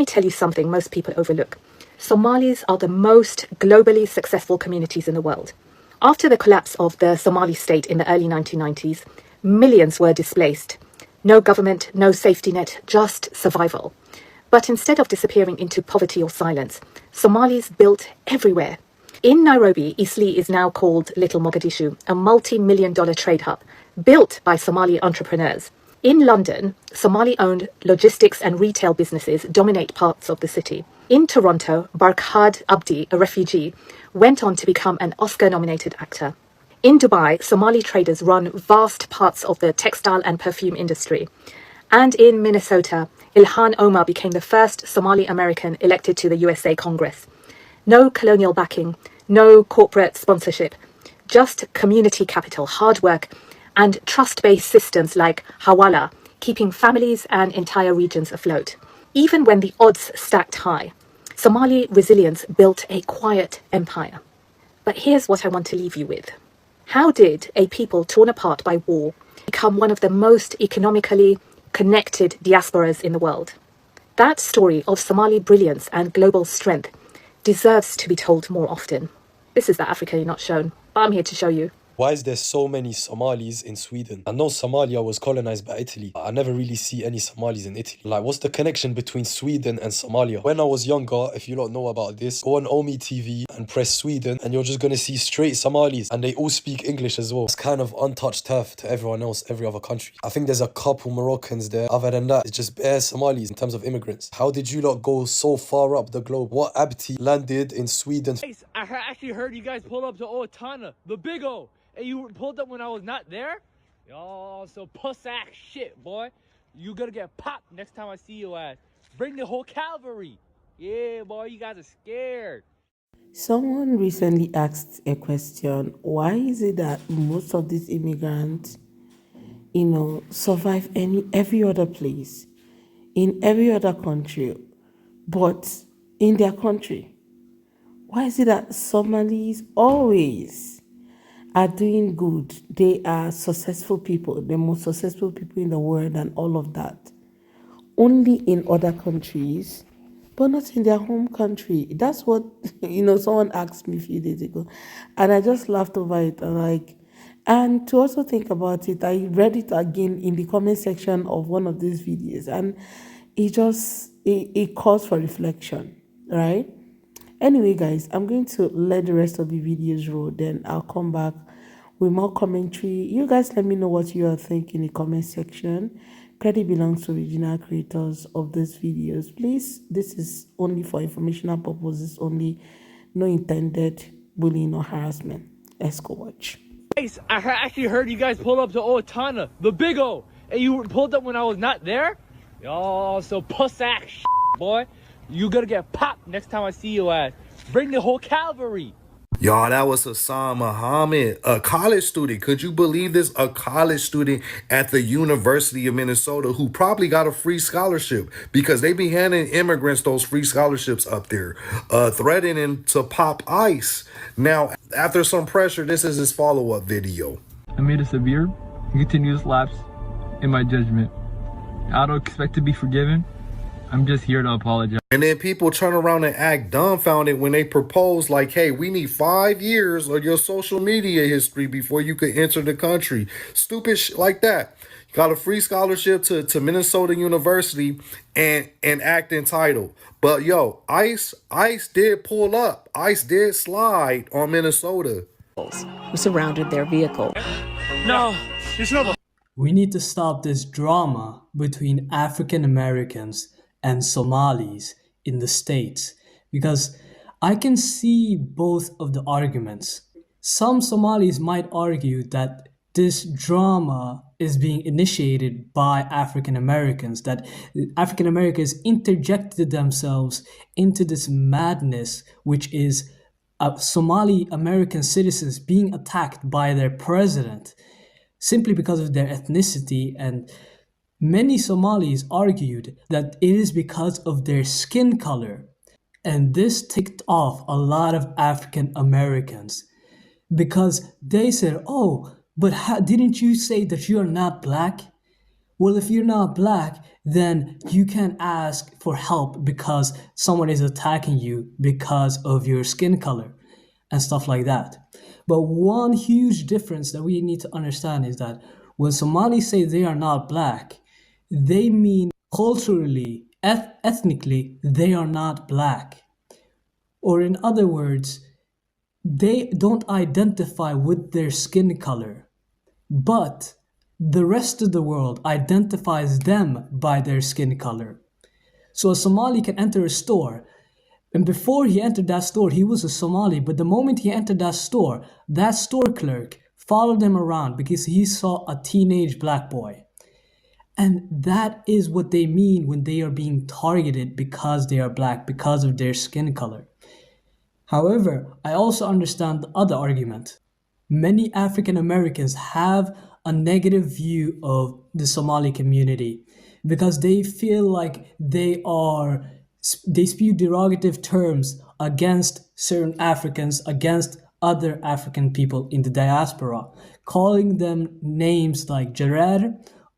me tell you something most people overlook. Somalis are the most globally successful communities in the world. After the collapse of the Somali state in the early 1990s, millions were displaced. No government, no safety net, just survival. But instead of disappearing into poverty or silence, Somalis built everywhere. In Nairobi, Eastleigh is now called Little Mogadishu, a multi-million-dollar trade hub built by Somali entrepreneurs. In London, Somali-owned logistics and retail businesses dominate parts of the city. In Toronto, Barkhad Abdi, a refugee, went on to become an Oscar-nominated actor. In Dubai, Somali traders run vast parts of the textile and perfume industry. And in Minnesota, Ilhan Omar became the first Somali American elected to the USA Congress. No colonial backing, no corporate sponsorship, just community capital, hard work, and trust-based systems like Hawala, keeping families and entire regions afloat. Even when the odds stacked high, Somali resilience built a quiet empire. But here's what I want to leave you with. How did a people torn apart by war become one of the most economically connected diasporas in the world? That story of Somali brilliance and global strength deserves to be told more often. This is the Africa you're not shown, but I'm here to show you. Why is there so many Somalis in Sweden? I know Somalia was colonized by Italy. I never really see any Somalis in Italy. Like, what's the connection between Sweden and Somalia? When I was younger, if you don't know about this, go on Omi TV and press Sweden and you're just gonna see straight Somalis and they all speak English as well. It's kind of untouched turf to everyone else, every other country. I think there's a couple Moroccans there. Other than that, it's just bare Somalis in terms of immigrants. How did you lot go so far up the globe? What Abti landed in Sweden? I actually heard you guys pull up to Otana, the big O. And you pulled up when I was not there? Yo, so B1ack shit, boy. You gonna get popped next time I see your ass. Bring the whole cavalry. Yeah, boy, you guys are scared. Someone recently asked a question: why is it that most of these immigrants, survive every other place, in every other country, but in their country? Why is it that Somalis always are doing good? They are successful people, the most successful people in the world and all of that. Only in other countries, but not in their home country. That's what, someone asked me a few days ago. And I just laughed over it. And to also think about it, I read it again in the comment section of one of these videos. And it calls for reflection, right? Anyway, guys, I'm going to let the rest of the videos roll. Then I'll come back with more commentary. You guys let me know what you are thinking in the comment section. Credit belongs to original creators of these videos. Please, this is only for informational purposes only. No intended bullying or harassment. Let's go watch. I actually heard you guys pull up to Otana, the big O. And you pulled up when I was not there? Yo, so B1ack shit, boy. You gonna get popped next time I see your ass. Bring the whole cavalry. Y'all, that was Hassan Muhammad, a college student. Could you believe this? A college student at the University of Minnesota who probably got a free scholarship because they be handing immigrants those free scholarships up there, threatening to pop ICE. Now, after some pressure, this is his follow-up video. I made a severe and continuous lapse in my judgment. I don't expect to be forgiven. I'm just here to apologize. And then people turn around and act dumbfounded when they propose like, hey, we need 5 years of your social media history before you could enter the country. Stupid shit like that. Got a free scholarship to Minnesota University and act entitled. But yo, ICE did pull up. ICE did slide on Minnesota. Who surrounded their vehicle. No, there's no. We need to stop this drama between African Americans and Somalis in the States, because I can see both of the arguments. Some Somalis might argue that this drama is being initiated by African Americans, that African Americans interjected themselves into this madness, which is Somali American citizens being attacked by their president simply because of their ethnicity. And many Somalis argued that it is because of their skin color. And this ticked off a lot of African Americans because they said, oh, but didn't you say that you are not black? Well, if you're not black, then you can ask for help because someone is attacking you because of your skin color and stuff like that. But one huge difference that we need to understand is that when Somalis say they are not black, they mean culturally, ethnically, they are not black. Or in other words, they don't identify with their skin color, but the rest of the world identifies them by their skin color. So a Somali can enter a store, and before he entered that store, he was a Somali, but the moment he entered that store clerk followed him around because he saw a teenage black boy. And that is what they mean when they are being targeted because they are black, because of their skin color. However, I also understand the other argument. Many African Americans have a negative view of the Somali community because they feel like they spew derogative terms against certain Africans, against other African people in the diaspora, calling them names like Jarer,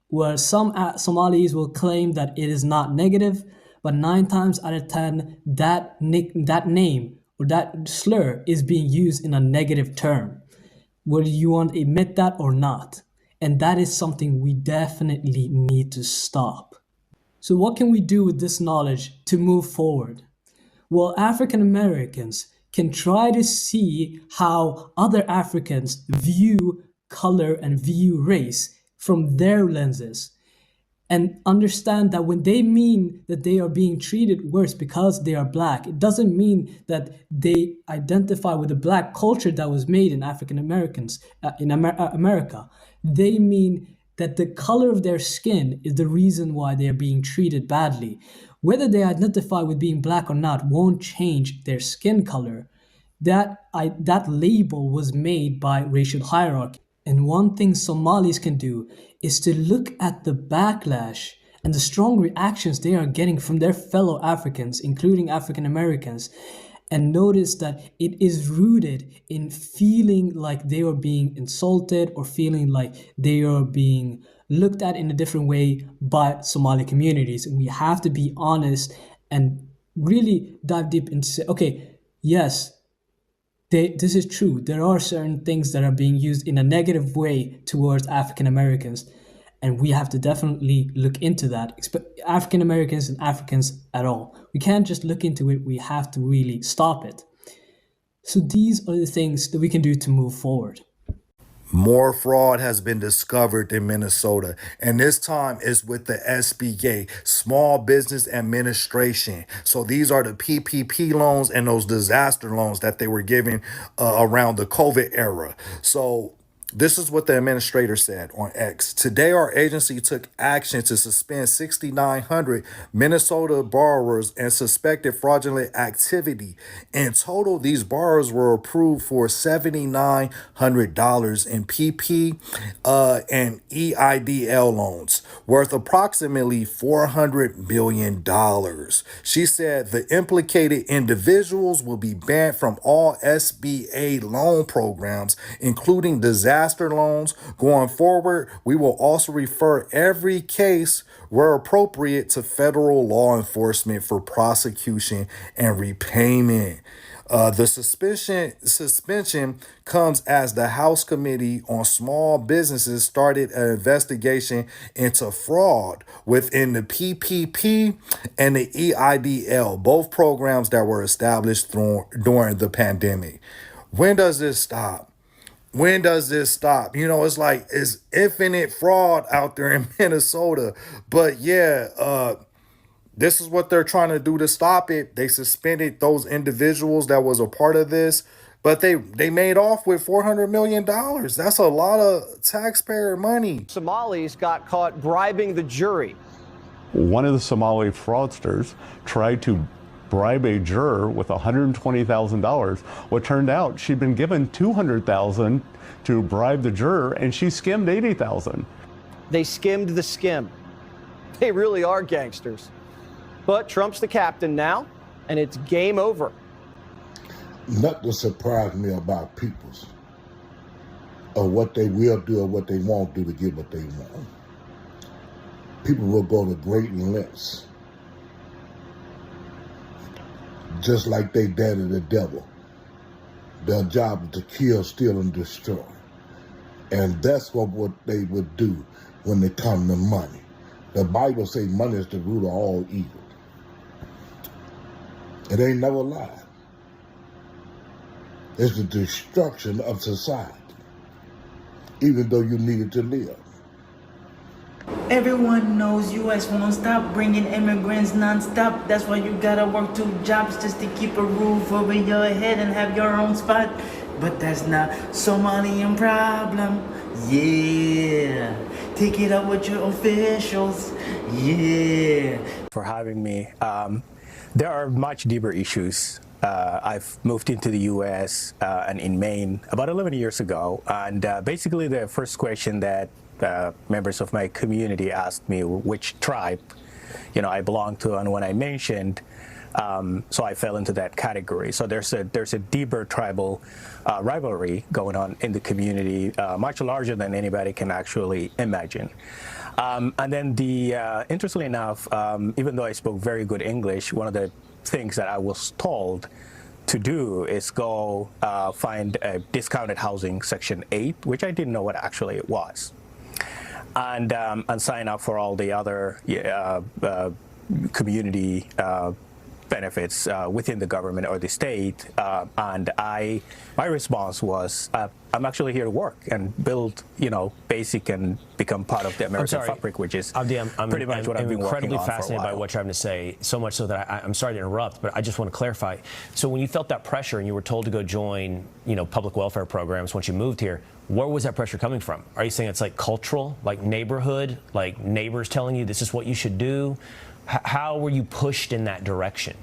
where some Somalis will claim that it is not negative, but 9 times out of 10, that name or that slur is being used in a negative term, whether you want to admit that or not. And that is something we definitely need to stop. So what can we do with this knowledge to move forward? Well, African Americans can try to see how other Africans view color and view race from their lenses, and understand that when they mean that they are being treated worse because they are black, it doesn't mean that they identify with the black culture that was made in African Americans in America. They mean that the color of their skin is the reason why they are being treated badly. Whether they identify with being black or not won't change their skin color. That label was made by racial hierarchy. And one thing Somalis can do is to look at the backlash and the strong reactions they are getting from their fellow Africans, including African Americans, and notice that it is rooted in feeling like they are being insulted or feeling like they are being looked at in a different way by Somali communities. And we have to be honest and really dive deep into say, okay, yes, this is true. There are certain things that are being used in a negative way towards African Americans, and we have to definitely look into that. African Americans and Africans at all. We can't just look into it. We have to really stop it. So these are the things that we can do to move forward. More fraud has been discovered in Minnesota, and this time it's with the SBA, Small Business Administration. So these are the PPP loans and those disaster loans that they were giving around the COVID era. So this is what the administrator said on X. Today, our agency took action to suspend 6,900 Minnesota borrowers and suspected fraudulent activity. In total, these borrowers were approved for $7,900 in PP and EIDL loans worth approximately $400 billion. She said the implicated individuals will be banned from all SBA loan programs, including disaster loans. Going forward, we will also refer every case where appropriate to federal law enforcement for prosecution and repayment. The suspension comes as the House Committee on Small Businesses started an investigation into fraud within the PPP and the EIDL, both programs that were established during the pandemic. When does this stop? When does this stop? You know, it's like it's infinite fraud out there in Minnesota. But yeah, this is what they're trying to do to stop it. They suspended those individuals that was a part of this, but they made off with $400 million. That's a lot of taxpayer money. Somalis got caught bribing the jury. One of the Somali fraudsters tried to bribe a juror with $120,000. What turned out, she'd been given $200,000 to bribe the juror, and she skimmed $80,000. They skimmed the skim. They really are gangsters. But Trump's the captain now, and it's game over. Nothing surprised me about peoples or what they will do or what they won't do to get what they want. People will go to great lengths, just like they daddy the devil. Their job is to kill, steal, and destroy. And that's what they would do when they come to money. The Bible says money is the root of all evil. It ain't never lied. It's the destruction of society, even though you need it to live. Everyone knows U.S. won't stop bringing immigrants non-stop. That's why you gotta work 2 jobs just to keep a roof over your head and have your own spot. But that's not Somalian problem. Yeah, take it up with your officials. Yeah. For having me. There are much deeper issues. I've moved into the U.S. And in Maine about 11 years ago, and basically the first question that members of my community asked me which tribe, I belong to, and when I mentioned, so I fell into that category. So there's a deeper tribal rivalry going on in the community, much larger than anybody can actually imagine. And then interestingly enough, even though I spoke very good English, one of the things that I was told to do is go find a discounted housing Section 8, which I didn't know what actually it was, and sign up for all the other community benefits within the government or the state. And my response was, I'm actually here to work and build, basic and become part of the American fabric, which is pretty much what I've been working on for a while. I'm incredibly fascinated by what you're having to say, so much so that I'm sorry to interrupt, but I just want to clarify. So when you felt that pressure and you were told to go join, public welfare programs once you moved here, where was that pressure coming from? Are you saying it's like cultural, like neighborhood, like neighbors telling you this is what you should do? How were you pushed in that direction?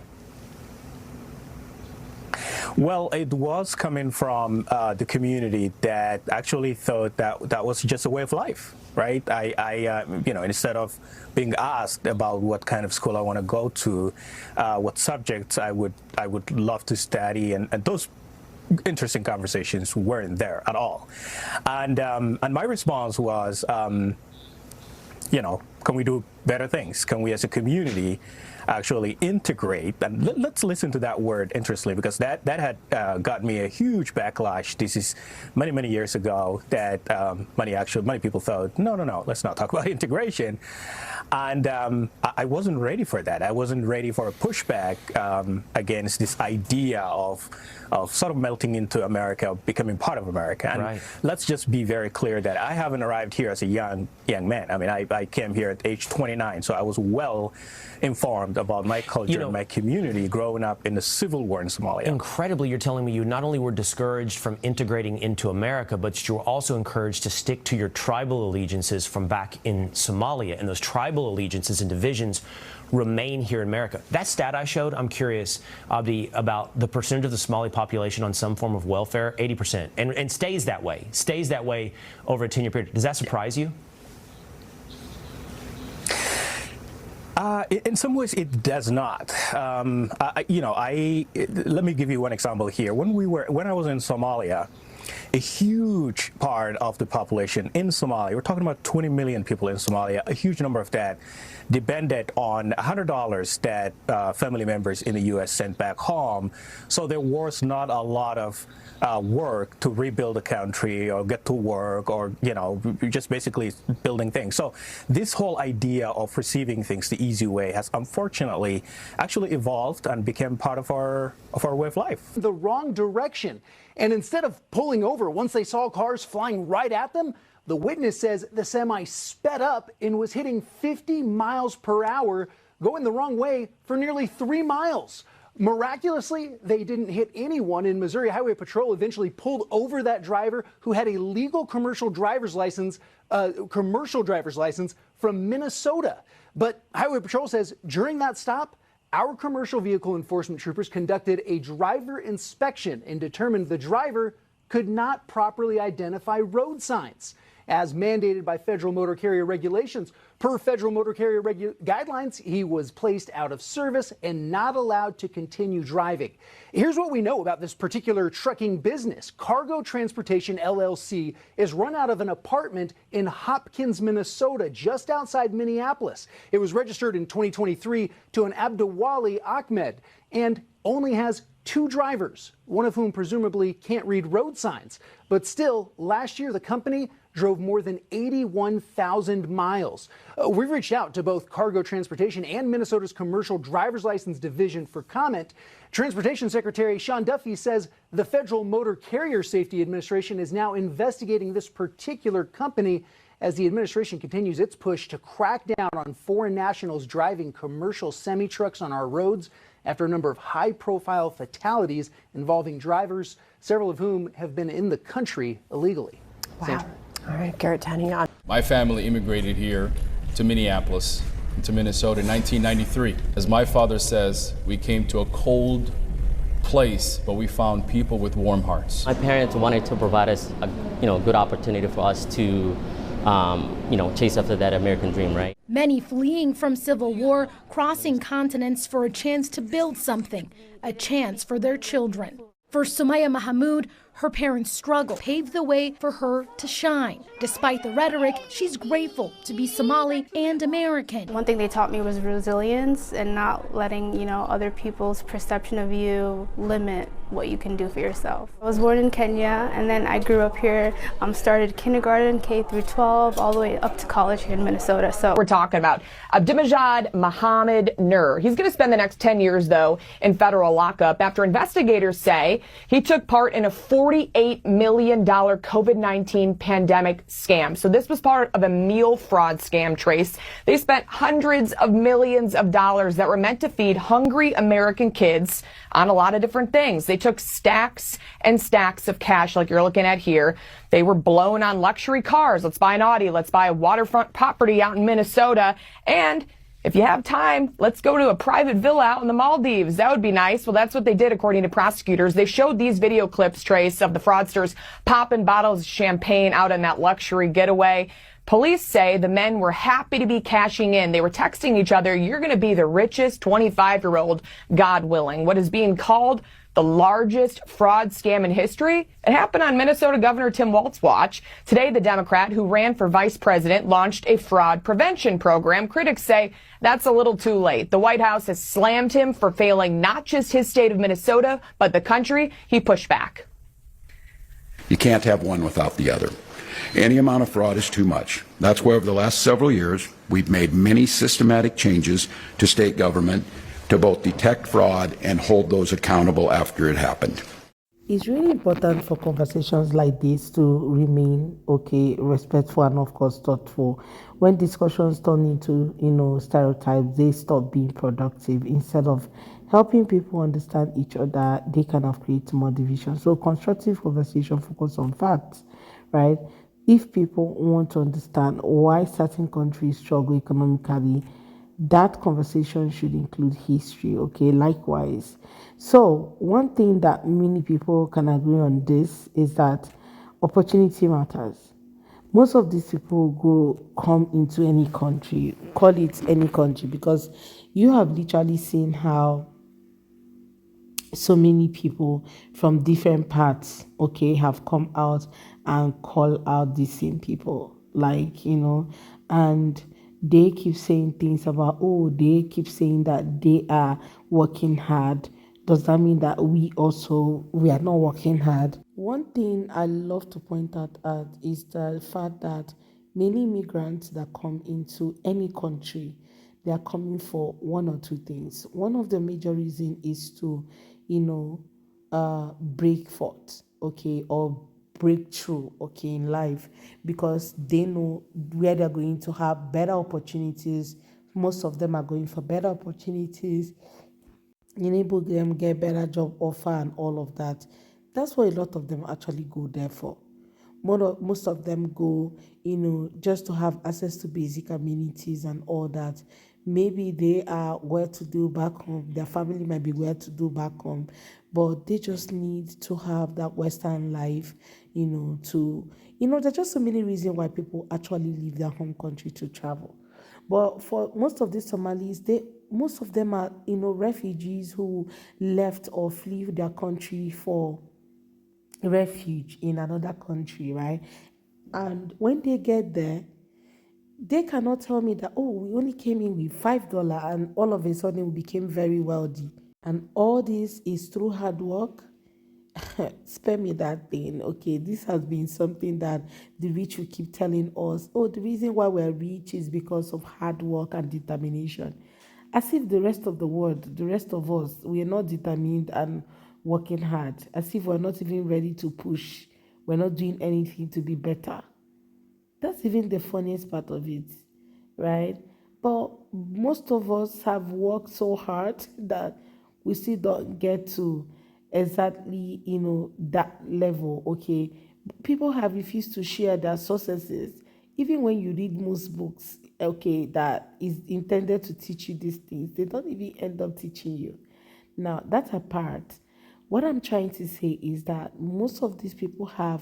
Well, it was coming from the community that actually thought that was just a way of life, right? I instead of being asked about what kind of school I want to go to, what subjects I would love to study, and those interesting conversations weren't there at all. And my response was, can we do better things? Can we as a community actually integrate? And let's listen to that word, interestingly, because that had got me a huge backlash. This is many years ago that many people thought, no, let's not talk about integration. And I wasn't ready for that. I wasn't ready for a pushback against this idea of sort of melting into America, becoming part of America. And right. Let's just be very clear that I haven't arrived here as a young man. I mean, I came here at age 29, so I was well informed about my culture and my community growing up in the civil war in Somalia. Incredibly, you're telling me you not only were discouraged from integrating into America, but you were also encouraged to stick to your tribal allegiances from back in Somalia, and those tribal allegiances and divisions remain here in America. That stat I showed, I'm curious, Abdi, about the percentage of the Somali population on some form of welfare, 80%, and stays that way over a 10-year period. Does that surprise you? In some ways, it does not. Let me give you one example here. When I was in Somalia, a huge part of the population in Somalia, we're talking about 20 million people in Somalia, a huge number of that depended on $100 that family members in the U.S. sent back home. So there was not a lot of work to rebuild the country or get to work or, just basically building things. So this whole idea of receiving things the easy way has unfortunately actually evolved and became part of our way of life. The wrong direction. And instead of pulling over once they saw cars flying right at them, the witness says the semi sped up and was hitting 50 miles per hour, going the wrong way for nearly 3 miles. Miraculously, they didn't hit anyone, and Missouri Highway Patrol eventually pulled over that driver who had a legal commercial driver's license from Minnesota. But Highway Patrol says during that stop, our commercial vehicle enforcement troopers conducted a driver inspection and determined the driver could not properly identify road signs. as mandated by federal motor carrier regulations. Per federal motor carrier guidelines, he was placed out of service and not allowed to continue driving. Here's what we know about this particular trucking business. Cargo Transportation LLC is run out of an apartment in Hopkins, Minnesota, just outside Minneapolis. It was registered in 2023 to an Abdulwali Ahmed and only has 2 drivers, one of whom presumably can't read road signs. But still, last year the company drove more than 81,000 miles. We've reached out to both Cargo Transportation and Minnesota's Commercial Driver's License Division for comment. Transportation Secretary Sean Duffy says the Federal Motor Carrier Safety Administration is now investigating this particular company as the administration continues its push to crack down on foreign nationals driving commercial semi-trucks on our roads after a number of high-profile fatalities involving drivers, several of whom have been in the country illegally. Wow. Sandra. All right, Garrett Tanning on. My family immigrated here to Minneapolis, to Minnesota in 1993. As my father says, we came to a cold place, but we found people with warm hearts. My parents wanted to provide us a good opportunity for us to chase after that American dream, right? Many fleeing from civil war, crossing continents for a chance to build something, a chance for their children. For Sumaya Mahamood, her parents' struggle paved the way for her to shine. Despite the rhetoric, she's grateful to be Somali and American. One thing they taught me was resilience and not letting, other people's perception of you limit what you can do for yourself. I was born in Kenya, and then I grew up here, started kindergarten, K through 12, all the way up to college here in Minnesota. So we're talking about Abdimajad Mohammed Nur. He's going to spend the next 10 years, though, in federal lockup after investigators say he took part in a $48 million COVID-19 pandemic scam. So this was part of a meal fraud scam, Trace. They spent hundreds of millions of dollars that were meant to feed hungry American kids on a lot of different things. They took stacks and stacks of cash like you're looking at here. They were blown on luxury cars. Let's buy an Audi. Let's buy a waterfront property out in Minnesota. And if you have time, let's go to a private villa out in the Maldives. That would be nice. Well, that's what they did, according to prosecutors. They showed these video clips, Trace, of the fraudsters popping bottles of champagne out on that luxury getaway. Police say the men were happy to be cashing in. They were texting each other, "You're going to be the richest 25-year-old, God willing." What is being called the largest fraud scam in history? It happened on Minnesota Governor Tim Walz's watch. Today, the Democrat who ran for vice president launched a fraud prevention program. Critics say that's a little too late. The White House has slammed him for failing not just his state of Minnesota, but the country. He pushed back. You can't have one without the other. Any amount of fraud is too much. That's why over the last several years, we've made many systematic changes to state government to both detect fraud and hold those accountable after it happened. It's really important for conversations like this to remain respectful and of course thoughtful. When discussions turn into stereotypes, they stop being productive. Instead of helping people understand each other, they kind of create more division. So constructive conversation focus on facts, right? If people want to understand why certain countries struggle economically, that conversation should include history, likewise. So one thing that many people can agree on this is that opportunity matters. Most of these people come into any country, call it any country, because you have literally seen how so many people from different parts, have come out and call out the same people, and they keep saying things about, they keep saying that they are working hard. Does that mean that we are not working hard? One thing I love to point out is the fact that many immigrants that come into any country, they are coming for one or two things. One of the major reasons is to, break forth, or breakthrough, in life, because they know where they're going to have better opportunities. Most of them are going for better opportunities, enable them get better job offer and all of that. That's what a lot of them actually go there for. Most of them go, just to have access to basic amenities and all that. maybe they are well to do back home, their family might be well to do back home, but they just need to have that Western life, there's just so many reasons why people actually leave their home country to travel. But for most of these Somalis, most of them are, refugees who left or flee their country for refuge in another country, right? And when they get there, they cannot tell me that, oh, we only came in with $5 and all of a sudden we became very wealthy. And all this is through hard work. Spare me that thing. Okay, this has been something that the rich will keep telling us. Oh, the reason why we're rich is because of hard work and determination. As if the rest of the world, the rest of us, we are not determined and working hard. As if we're not even ready to push. We're not doing anything to be better. That's even the funniest part of it, right? But most of us have worked so hard that we still don't get to exactly, that level, okay? People have refused to share their successes. Even when you read most books, okay, that is intended to teach you these things, they don't even end up teaching you. Now, that apart, what I'm trying to say is that most of these people have,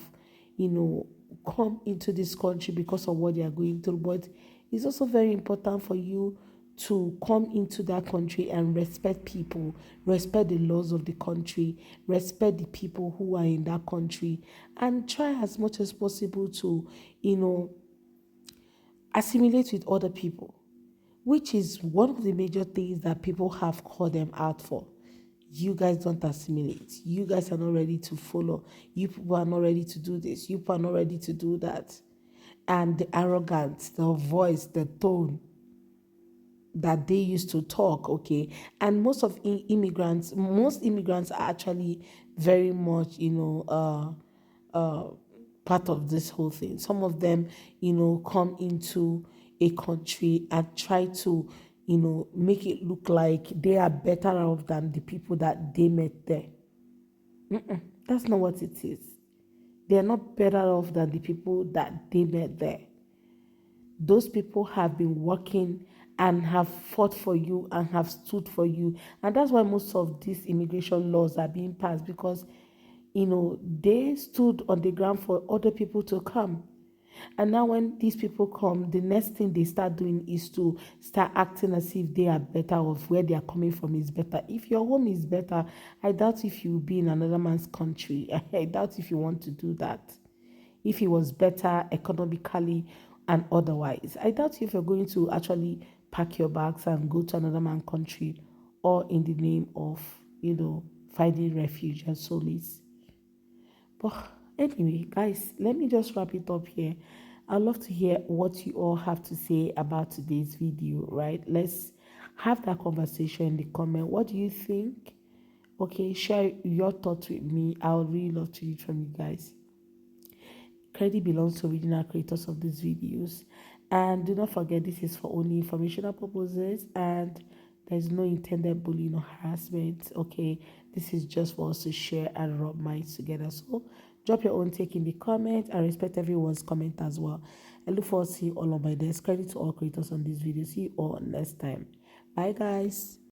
come into this country because of what they are going through. But it's also very important for you to come into that country and respect people, respect the laws of the country, respect the people who are in that country, and try as much as possible to, assimilate with other people, which is one of the major things that people have called them out for. You guys don't assimilate. You guys are not ready to follow. You people are not ready to do this. You people are not ready to do that. And the arrogance, the voice, the tone that they used to talk, okay? And most immigrants are actually very much, part of this whole thing. Some of them, come into a country and try to, make it look like they are better off than the people that they met there. That's not what it is. They are not better off than the people that they met there. Those people have been working and have fought for you and have stood for you. And that's why most of these immigration laws are being passed, because they stood on the ground for other people to come. And now when these people come, the next thing they start doing is to start acting as if they are better off, where they are coming from is better. If your home is better, I doubt if you will be in another man's country. I doubt if you want to do that. If it was better economically and otherwise, I doubt if you're going to actually pack your bags and go to another man's country, or in the name of, finding refuge and solace. But anyway, guys, let me just wrap it up here. I'd love to hear what you all have to say about today's video, right? Let's have that conversation in the comment. What do you think? Okay, share your thoughts with me. I would really love to hear from you guys. Credit belongs to original creators of these videos. And do not forget, this is for only informational purposes, and there's no intended bullying or harassment, okay? This is just for us to share and rub minds together. So drop your own take in the comment. I respect everyone's comment as well. I look forward to seeing you all on my desk. Credit to all creators on this video. See you all next time. Bye, guys.